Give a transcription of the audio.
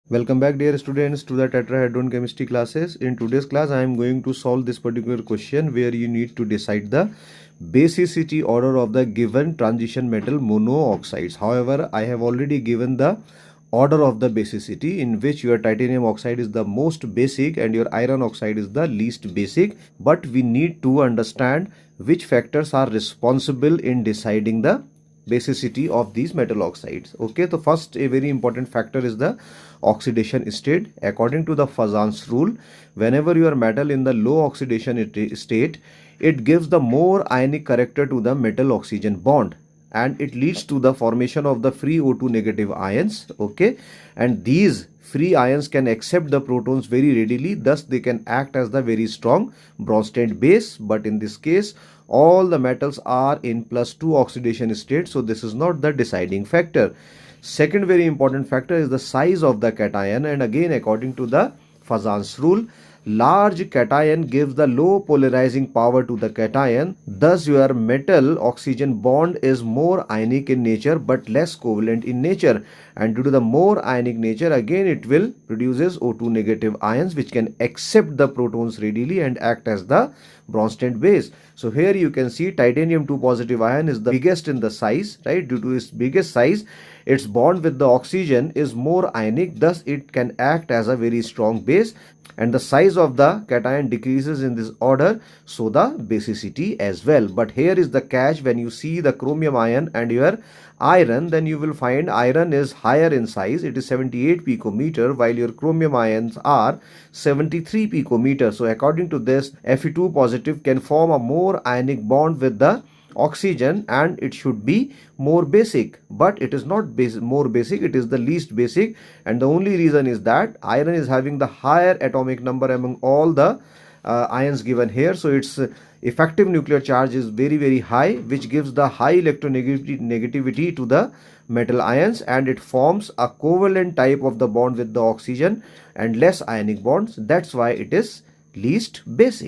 Welcome back dear students to the tetrahedron chemistry classes. In today's class I am going to solve this particular question where you need to decide the basicity order of the given transition metal monooxides. However, I have already given the order of the basicity in which your titanium oxide is the most basic and your iron oxide is the least basic, but we need to understand which factors are responsible in deciding the basicity of these metal oxides. Okay, so first a very important factor is the oxidation state. According to the Fazan's rule, whenever your metal in the low oxidation state, it gives the more ionic character to the metal oxygen bond and it leads to the formation of the free O2 negative ions. Okay, and these free ions can accept the protons very readily, thus they can act as the very strong Bronsted base. But in this case all the metals are in +2 oxidation state, so this is not the deciding factor. Second very important factor is the size of the cation, and again according to the Fazan's rule, large cation gives the low polarizing power to the cation. Thus your metal oxygen bond is more ionic in nature but less covalent in nature, and due to the more ionic nature again it will produces O2 negative ions which can accept the protons readily and act as the Bronsted base. So here you can see titanium 2 positive ion is the biggest in the size, right? Due to its biggest size, its bond with the oxygen is more ionic, thus it can act as a very strong base, and the size of the cation decreases in this order, so the basicity as well. But here is the catch: when you see the chromium ion and your iron, then you will find iron is higher in size, it is 78 picometer, while your chromium ions are 73 picometer. So according to this, Fe2 positive can form a more ionic bond with the oxygen and it should be more basic, but it is not more basic, it is the least basic, and the only reason is that iron is having the higher atomic number among all the ions given here, so its effective nuclear charge is very high, which gives the high electronegativity to the metal ions, and it forms a covalent type of the bond with the oxygen and less ionic bonds. That's why it is least basic.